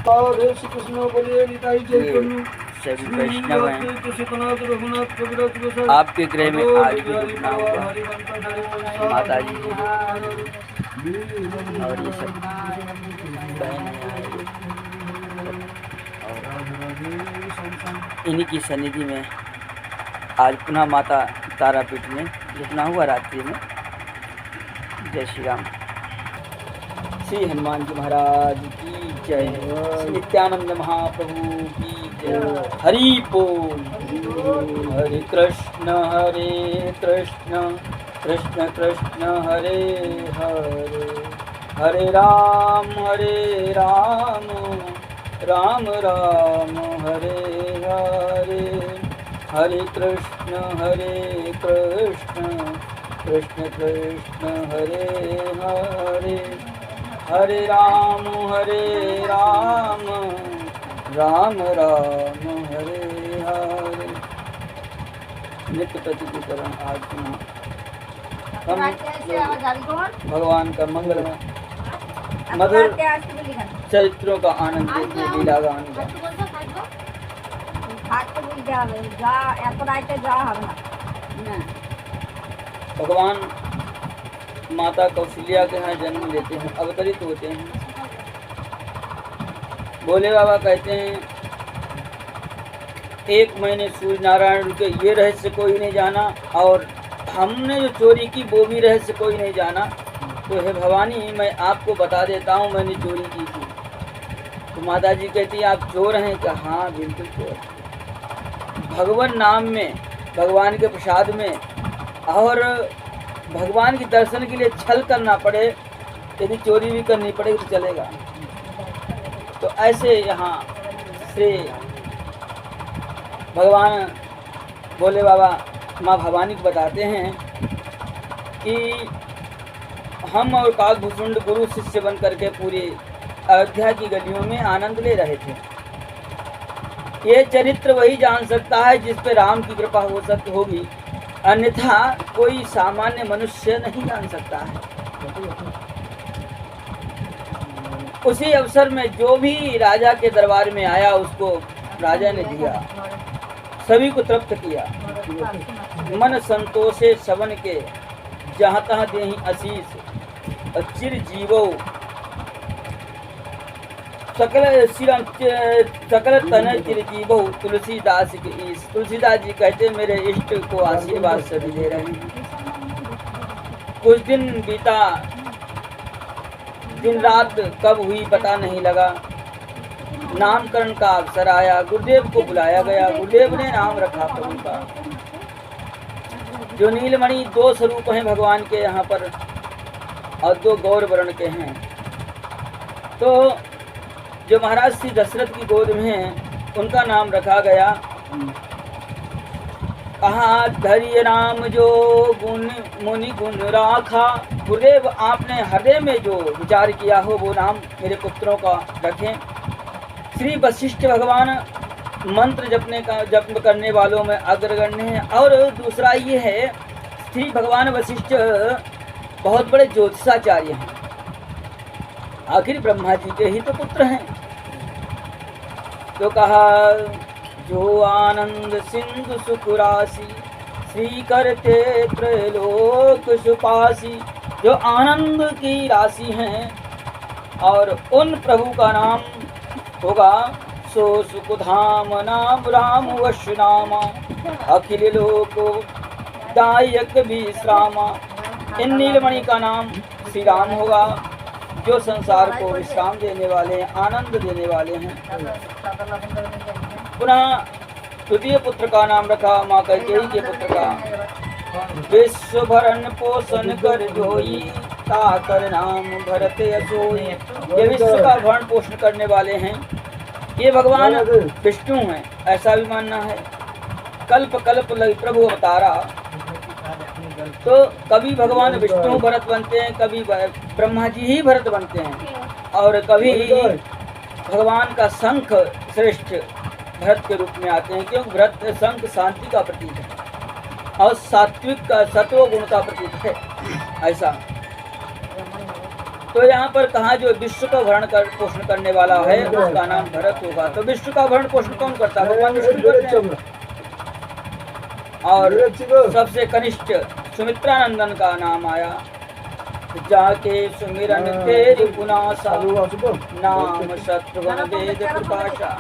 और श्री कृष्ण बोलिए निताई जय करुण सभी वैष्णव हैं। सुखनाथ रघुनाथ कविराज गोसाई आपके गृह में आज भी रुकना हुआ माता जी और ये सब बहन और इन्हीं की सन्निधि में आज पुनः माता तारापीठ में रुकना हुआ रात्रि में। जय श्री राम। श्री हनुमान जी महाराज की जय। श्री नित्यानंद महाप्रभु की जय। हरि बोल। हरे कृष्ण कृष्ण कृष्ण हरे हरे, हरे राम राम राम हरे हरे, हरे कृष्ण कृष्ण कृष्ण हरे हरे, हरे राम राम राम हरे हरे। नित्य प्रतिकरण आज हम भगवान का मंगल मधुर चरित्रों का आनंद लेते, लीला गान का। भगवान माता कौशल्या के यहाँ जन्म लेते हैं, अवतरित होते हैं। भोले बाबा कहते हैं 1 महीने सूर्य नारायण रुके, ये रहस्य कोई नहीं जाना, और हमने जो चोरी की वो भी रहस्य कोई नहीं जाना। तो हे भवानी, मैं आपको बता देता हूँ मैंने चोरी की थी। तो माता जी कहती है आप चोर हैं क्या? हाँ बिल्कुल चोर। भगवान नाम में, भगवान के प्रसाद में और भगवान के दर्शन के लिए छल करना पड़े, यदि चोरी भी करनी पड़ेगी तो चलेगा। तो ऐसे यहाँ श्री भगवान भोले बाबा माँ भवानी को बताते हैं कि हम और काकभूषुंड गुरु शिष्य बन करके पूरी अयोध्या की गलियों में आनंद ले रहे थे। ये चरित्र वही जान सकता है जिस पे राम की कृपा हो सकती होगी, अन्यथा कोई सामान्य मनुष्य नहीं जान सकता है। उसी अवसर में जो भी राजा के दरबार में आया उसको राजा ने दिया, सभी को तृप्त किया। मन संतोषे सवन के जहाँ तहाँ देहि आशीष, चिर जीवो सकल श्रीराम सकल तन चिर जीवो तुलसीदास के ईश। तुलसीदास जी कहते मेरे इष्ट को आशीर्वाद सभी दे रहे हैं। कुछ दिन बीता, दिन रात कब हुई पता नहीं लगा। नामकरण का अवसर आया, गुरुदेव को बुलाया गया। गुरुदेव ने नाम रखा प्रभु का। जो नीलमणि 2 स्वरूप हैं भगवान के यहाँ पर, और 2 गौर वर्ण के हैं। तो जो महाराज श्री दशरथ की गोद में हैं उनका नाम रखा गया। कहा धैर्य राम जो गुण मुनि गुण राखा। गुरुदेव आपने हृदय में जो विचार किया हो वो नाम मेरे पुत्रों का रखें। श्री वशिष्ठ भगवान मंत्र जप करने वालों में अग्रगण्य हैं। और दूसरा ये है, श्री भगवान वशिष्ठ बहुत बड़े ज्योतिषाचार्य हैं, आखिर ब्रह्मा जी के ही तो पुत्र हैं। तो कहा जो आनंद सिंधु सुखराशि, श्री करते त्रैलोक सुपासी। जो आनंद की राशि हैं और उन प्रभु का नाम होगा सो सुखधाम नाम राम वशुनामा, अखिल लोक दायक विश्रामा। इन नीलमणि का नाम श्री राम होगा, जो संसार को विश्राम देने वाले हैं, आनंद देने वाले हैं। पुनः द्वितीय पुत्र का नाम रखा माँ कैकेयी के पुत्र का, विश्व भरण पोषण कर जोई, ताकर नाम भरत असोई। ये विश्व का भरण पोषण करने वाले हैं, ये भगवान विष्णु हैं, ऐसा भी मानना है। कल्प कल्प लग प्रभु अवतारा। तो कभी भगवान विष्णु भरत बनते हैं, कभी ब्रह्मा जी ही भरत बनते हैं, और कभी भगवान का शंख श्रेष्ठ भरत के रूप में आते हैं, क्योंकि भरत शंख शांति का प्रतीक है और सात्विक का सत्व गुण का प्रतीक है, ऐसा। तो यहाँ पर कहा जो विश्व का भरण कर पोषण करने वाला है उसका नाम भरत होगा। तो विश्व का भरण पोषण कौन करता है? भगवान विष्णु करते हैं। और सबसे कनिष्ठ सुमित्रानंदन का नाम आया, जाके सुमिरन तेरी पुनासा नाम शत्रुघ्न वेद प्रकाशा।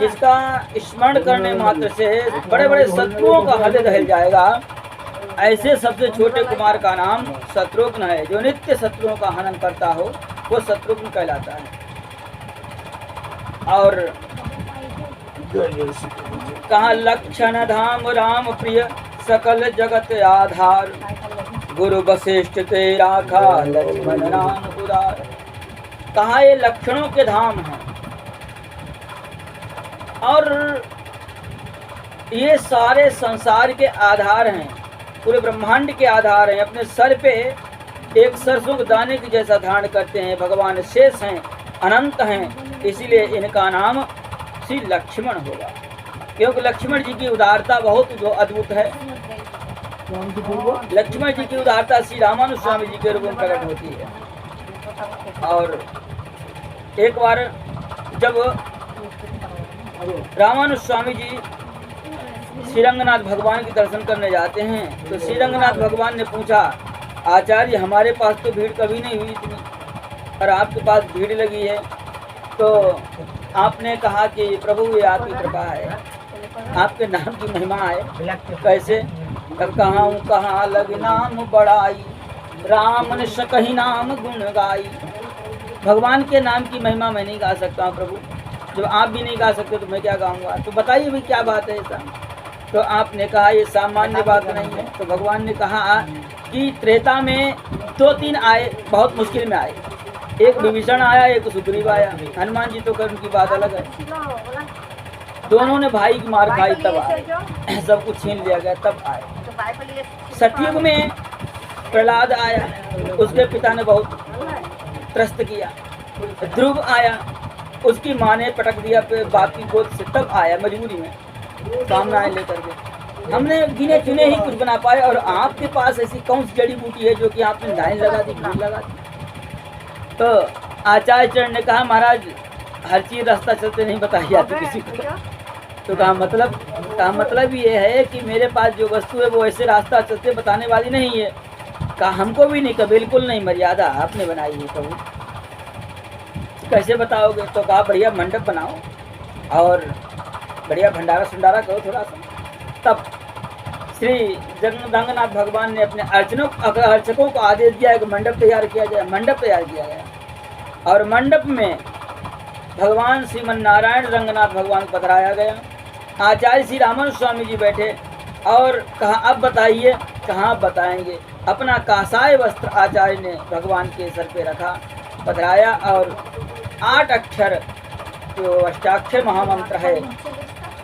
जिसका स्मरण करने मात्र से बड़े बड़े शत्रुओं का हृदय दहल जाएगा, ऐसे सबसे छोटे कुमार का नाम शत्रुघ्न है। जो नित्य शत्रुओं का हनन करता हो वो शत्रुघ्न कहलाता है। और कहा लक्षण धाम राम प्रिय सकल जगत आधार, गुरु वशिष्ठ ते राखा लक्ष्मण नाम उदार। कहा ये लक्षणों के धाम हैं और ये सारे संसार के आधार हैं, पूरे ब्रह्मांड के आधार हैं। अपने सर पे एक सरसों के दाने की जैसा धारण करते हैं। भगवान शेष हैं, अनंत हैं, इसीलिए इनका नाम श्री लक्ष्मण होगा। क्योंकि लक्ष्मण जी की उदारता बहुत जो अद्भुत है। लक्ष्मण जी की उदारता श्री रामानुज स्वामी जी के रूप में प्रकट होती है। और एक बार जब रामानुज स्वामी जी श्रीरंगनाथ भगवान के दर्शन करने जाते हैं तो श्रीरंगनाथ भगवान ने पूछा, आचार्य हमारे पास तो भीड़ कभी नहीं हुई इतनी और आपके पास भीड़ लगी है। तो आपने कहा कि प्रभु ये आपकी कृपा है, आपके नाम की महिमा है। कैसे? तब कहाँ लग नाम बड़ाई, राम ने सकही नाम गुण गाई। भगवान के नाम की महिमा मैं नहीं गा सकता हूँ प्रभु, जब आप भी नहीं गा सकते तो मैं क्या गाऊंगा। तो बताइए भाई क्या बात है ऐसा। तो आपने कहा ये सामान्य बात नहीं है। तो भगवान ने कहा कि त्रेता में 2-3 आए, बहुत मुश्किल में आए। एक विभीषण आया, एक सुग्रीव आया। हनुमान जी तो कर उनकी बात अलग है, दोनों ने भाई की मार खाई तब आए, सब कुछ छीन लिया गया तब आए। सतयुग में प्रहलाद आया, उसके पिता ने बहुत त्रस्त किया। ध्रुव आया, उसकी माँ ने पटक दिया बाप की गोद से, तब आया मजबूरी में कामनाएं लेकर के। हमने गिने चुने ही कुछ बना पाए। और आपके पास ऐसी कौन सी जड़ी बूटी है जो कि आपने लाइन लगा दी, भीड़ लगा दी। तो आचार्य चरण ने कहा महाराज हर चीज रास्ता चलते नहीं बताई जाती किसी को। तो कहा मतलब ये है कि मेरे पास जो वस्तु है वो ऐसे रास्ता चलते बताने वाली नहीं है। कहा हमको भी नहीं, कहा बिल्कुल नहीं, मर्यादा आपने बनाई है। कहूँ कैसे बताओगे? तो कहा बढ़िया मंडप बनाओ और बढ़िया भंडारा सुंडारा करो थोड़ा सा। तब श्री रंगनाथ भगवान ने अपने अर्चकों को आदेश दिया कि मंडप तैयार किया जाए। मंडप तैयार किया गया और मंडप में भगवान श्रीमन नारायण रंगनाथ भगवान को पधराया गया। आचार्य श्री रामानुज स्वामी जी बैठे और कहा अब बताइए। कहाँ बताएंगे? अपना कासाय वस्त्र आचार्य ने भगवान के सर पे रखा, पधराया और 8 अक्षर जो अष्टाक्षर महामंत्र है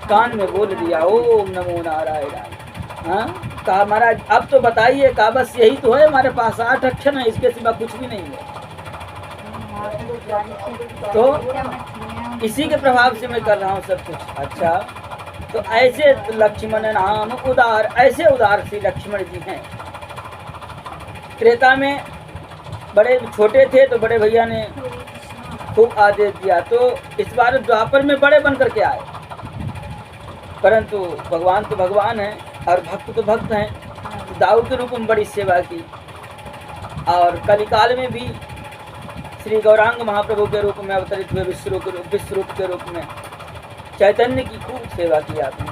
कान में बोल दिया, ओम नमो नारायण। हाँ, कहा महाराज अब तो बताइए। कहा बस यही तो है हमारे पास, 8 अक्षर है, इसके सिवा कुछ भी नहीं है। तो इसी के प्रभाव से मैं कर रहा हूँ सब कुछ। अच्छा, तो ऐसे लक्ष्मण नाम उदार, ऐसे उदार श्री लक्ष्मण जी हैं। त्रेता में बड़े छोटे थे तो बड़े भैया ने खूब आदेश दिया, तो इस बार द्वापर में बड़े बन करके आए। परंतु भगवान तो भगवान हैं और भक्त तो भक्त हैं। दाऊ के रूप में बड़ी सेवा की और कलिकाल में भी श्री गौरांग महाप्रभु के रूप में अवतरित हुए, विश्वरूप के रूप में चैतन्य की खूब सेवा की आपने।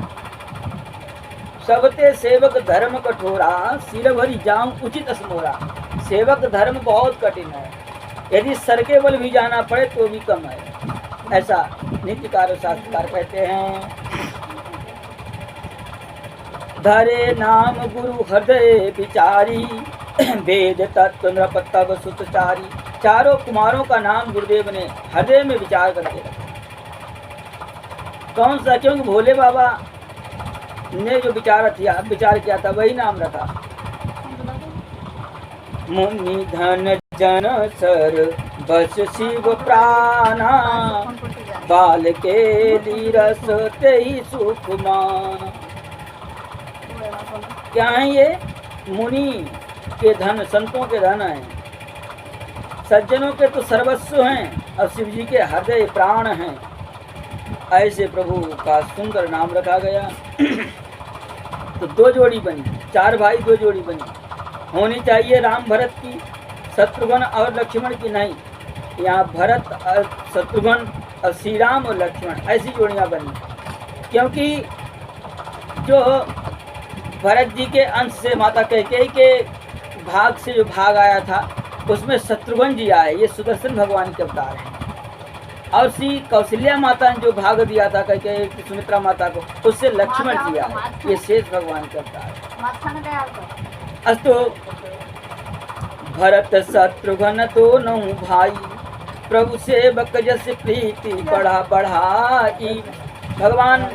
सबते सेवक धर्म कठोरा, सिर भरी जाऊं उचित असमोरा। सेवक धर्म बहुत कठिन है, यदि सर के बल भी जाना पड़े तो भी कम है, ऐसा नित्यकार और शास्त्रकार कहते हैं। धरे नाम गुरु हृदय विचारी, वेद तत्व नृप तब सुतचारी। चारों कुमारों का नाम गुरुदेव ने हृदय में विचार करके रखा। कौन सा? क्योंकि भोले बाबा ने जो विचार किया था वही नाम रखा। मुनि धन जन सर बस शिव प्राणा, बाल के लीरस ते ही सुख माना। क्या है ये? मुनि के धन, संतों के धन है। सज्जनों के तो सर्वस्व हैं और शिव जी के हृदय प्राण हैं। ऐसे प्रभु का सुंदर नाम रखा गया। तो दो जोड़ी बनी, चार भाई दो जोड़ी बनी। होनी चाहिए राम भरत की, शत्रुघ्न और लक्ष्मण की नहीं। यहाँ भरत और शत्रुघ्न और श्री राम और लक्ष्मण ऐसी जोड़ियाँ बनी, क्योंकि जो भरत जी के अंश से माता कैकेयी के भाग से जो भाग आया था उसमें शत्रुघ्न जी आए, ये सुदर्शन भगवान के अवतार हैं। और श्री कौशल्या माता ने जो भाग दिया था कैकेयी सुमित्रा माता को, उससे लक्ष्मण जी आए, ये शेष भगवान के अवतार। अस्तु भरत शत्रुघ्न दोनों भाई, प्रभु सेवक जस प्रीति बढ़ा बढ़ाई। भगवान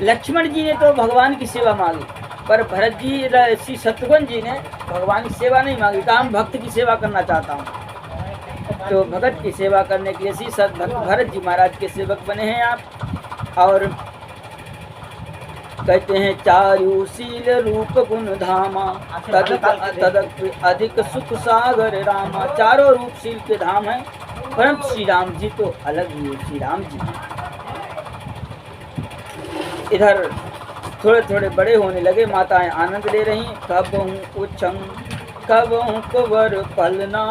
लक्ष्मण जी ने तो भगवान की सेवा मांगी, पर भरत जी श्री शत्रुघ्न जी ने भगवान की सेवा नहीं मांगी। कहा हम भक्त की सेवा करना चाहता हूँ, तो भगत की सेवा करने के लिए श्री भरत जी महाराज के सेवक बने हैं आप। और कहते हैं चारुशील रूप गुण धामा, तद अधिक सुख सागर रामा। चारों रूपशील के धाम हैं, परंतु श्री राम जी तो अलग ही है। श्री राम जी इधर थोड़े थोड़े बड़े होने लगे, माताएं आनंद ले रही। कब हूँ उछंग कब हूँ कुंवर पलना,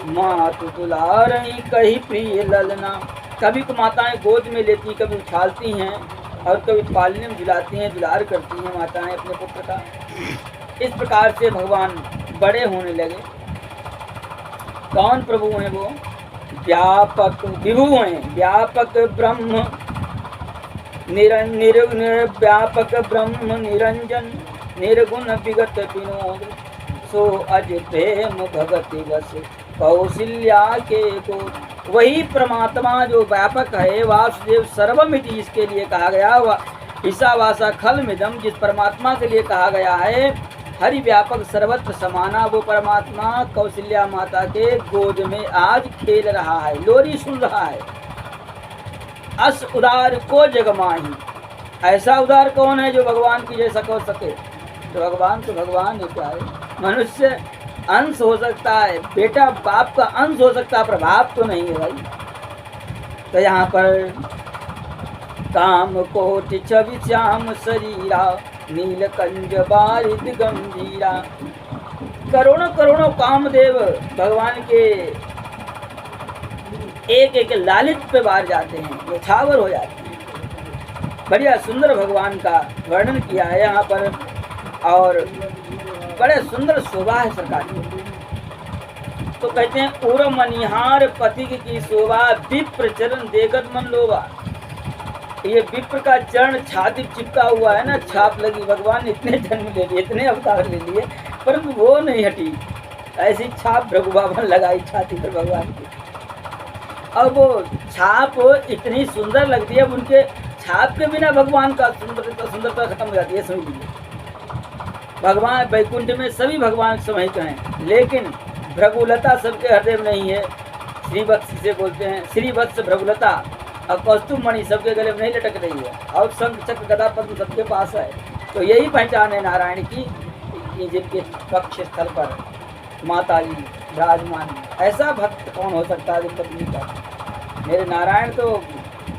मातु दुला रही कही प्रिय ललना। कभी को माताएं गोद में लेती, कभी उछालती हैं और कभी पालने में झुलाती हैं, दुलार करती हैं माताएं अपने पुत्र का। इस प्रकार से भगवान बड़े होने लगे। कौन प्रभु हैं वो? व्यापक विभु हैं, व्यापक ब्रह्म व्यापक ब्रह्म निरंजन, निर्गुण विगत विनोद। सो अज प्रेम भगति बस कौशल्या के को। वही परमात्मा जो व्यापक है, वासुदेव सर्वमिति इसके लिए कहा गया। ईशावासा खल मिदम, जिस परमात्मा के लिए कहा गया है हरि व्यापक सर्वत्र समाना, वो परमात्मा कौशल्या माता के गोद में आज खेल रहा है, लोरी सुन रहा है। अस उदार को जगमाही, ऐसा उदार कौन है जो भगवान की जैसा कर सके? तो भगवान है क्या है? मनुष्य अंश हो सकता है, बेटा बाप का अंश हो सकता है, पर बाप तो नहीं है भाई। तो यहाँ पर काम कोटि छवि श्याम शरीरा, नीलकंज बारिद गंभीरा। करोड़ों करोड़ों कामदेव भगवान के एक एक लालित पे बाहर जाते हैं, न्यौछावर हो जाते हैं। बढ़िया सुंदर भगवान का वर्णन किया है यहाँ पर, और बड़े सुंदर शोभा है सरकार की। तो कहते हैं उर मनिहार पति की शोभा, विप्र चरण देगत मन लोभा। ये विप्र का चरण छाती चिपका हुआ है ना, छाप लगी। भगवान ने इतने जन्म ले लिए, इतने अवतार ले लिए, परंतु वो नहीं हटी। ऐसी छाप भगवान लगाई छाती पर भगवान की। अब वो छाप इतनी सुंदर लगती है, उनके छाप के बिना भगवान का सुंदरता खत्म हो जाती है। समझ लीजिए, भगवान वैकुंठ में सभी भगवान समाहित हैं, लेकिन भृगुलता सबके हृदय में नहीं है। श्रीवत्स से बोलते हैं, श्रीवत्स भृगुलता और कौस्तुभमणि सबके गले में नहीं लटक रही है, और शंख चक्र गदा पद्म सबके पास है। तो यही पहचान है नारायण की, जिनके पक्ष स्थल पर माता जी विराजमान। ऐसा भक्त कौन हो सकता है पत्नी का? मेरे नारायण तो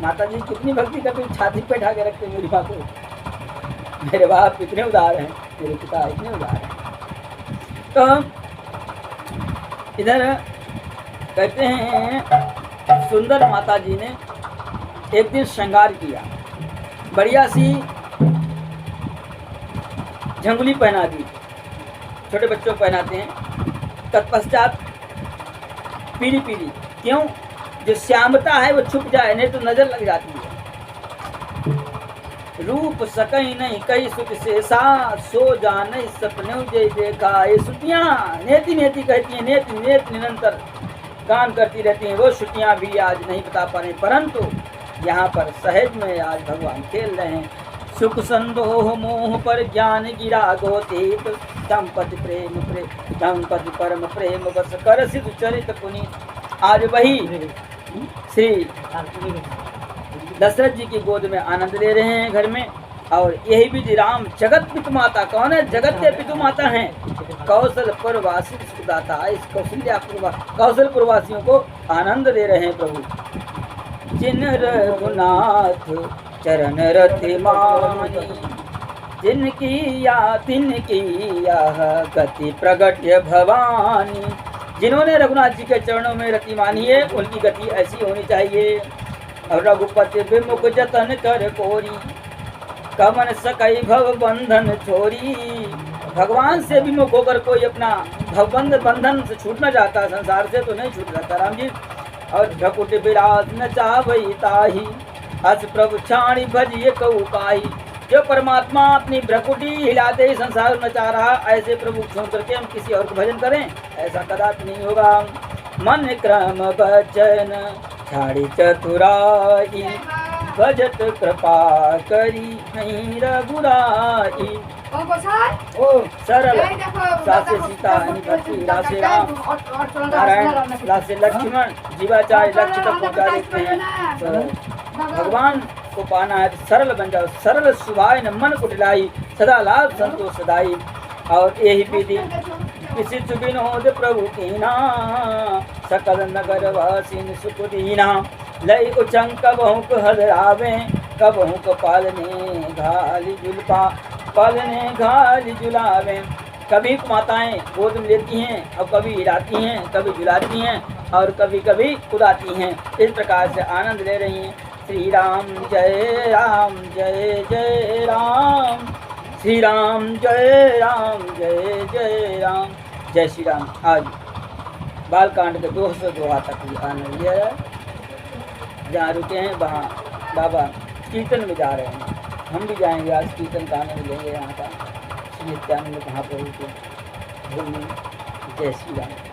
माता जी कितनी भक्ति करते, छाती पे ढा के रखते मेरी माँ को। मेरे बाप इतने उदार हैं, मेरे पिता इतने उदार हैं। तो इधर कहते हैं सुंदर माता जी ने एक दिन श्रृंगार किया, बढ़िया सी झंगुली पहना दी, छोटे बच्चों को पहनाते हैं। तत्पश्चात पीली पीली, क्यों? जो श्यामता है वो छुप जाए, नहीं तो नजर लग जाती है। रूप सकई नहीं कई सुख से सा, सो जाने सपने जय देखा। ये सुतियाँ नेति नेति कहती हैं, नेति नेति निरंतर गान करती रहती हैं। वो छुट्टियाँ भी आज नहीं बता पा रहे, परंतु यहाँ पर सहज में आज भगवान खेल रहे हैं। सुख संदोह मोह पर ज्ञान गिरा गोतीत, दंपति प्रेम दंपति परम प्रेम बस कर सिद्ध चरित पुनीत। आज वही श्री दशरथ जी की गोद में आनंद ले रहे हैं घर में, और यही विधि राम जगत पितु माता। कौन है? जगत के पितु माता हैं। कौशलपुर वासी सुखदाता। इस कौशलपुर वासियों को आनंद दे रहे हैं प्रभु। जिन रघुनाथ चरण रति मानी, जिनकी या तिनकी यह गति प्रगट्य भवानी। जिन्होंने रघुनाथ जी के चरणों में रति मानी है, उनकी गति ऐसी होनी चाहिए। और रघुपति विमुख जतन कर कोरी, कमन सकई भव बंधन छोरी। भगवान से विमुख होकर कोई अपना भवबंध बंधन से छूटना चाहता है, संसार से तो नहीं छूट सकता राम जी। और भकुट विराज न चावई ताही, अस प्रभु छाणी भजिए कऊ पाही। जो परमात्मा अपनी भ्रकुटी हिलाते ही संसार में चाह रहा, ऐसे प्रभु छोड़ करके हम किसी और को भजन करें, ऐसा कदापि नहीं होगा। मन क्रम बचन छाड़ी चतुराई, भजत कृपा करी नहीं रघुराई। ओ सरल सासे सीता भक्ति रासे राम, नारायण लासे लक्ष्मण, जीवाचार्य लक्ष्य तक पहुँचा देते हैं। भगवान को पाना है तो सरल बन जाओ। सरल सुभाय न मन कुटिलाई, सदा लाभ संतोष सदाई। और यही विधि किसी विनोद प्रभु कीना, सकल नगर वासिन सुख दीना। लई उचंग कबहुक हदरावे, कबहुक पालने घाली जुलपा, पालने घाली जुलावे। कभी माताएं गोद में लेती हैं और कभी हिलाती हैं, कभी झुलाती हैं और कभी कभी उड़ाती हैं। इस प्रकार से आनंद ले रही हैं। श्री राम जय राम जय जय राम, श्री राम जय राम जय जय राम। जय श्री राम। आज बालकांड के 202 तक भी आनंद लिया जाए। जहाँ रुके हैं वहाँ बाबा कीर्तन में जा रहे हैं, हम भी जाएंगे आज कीर्तन का आनंद लेंगे यहाँ का। नित्यानंद महाप्रभु के। जय श्री राम।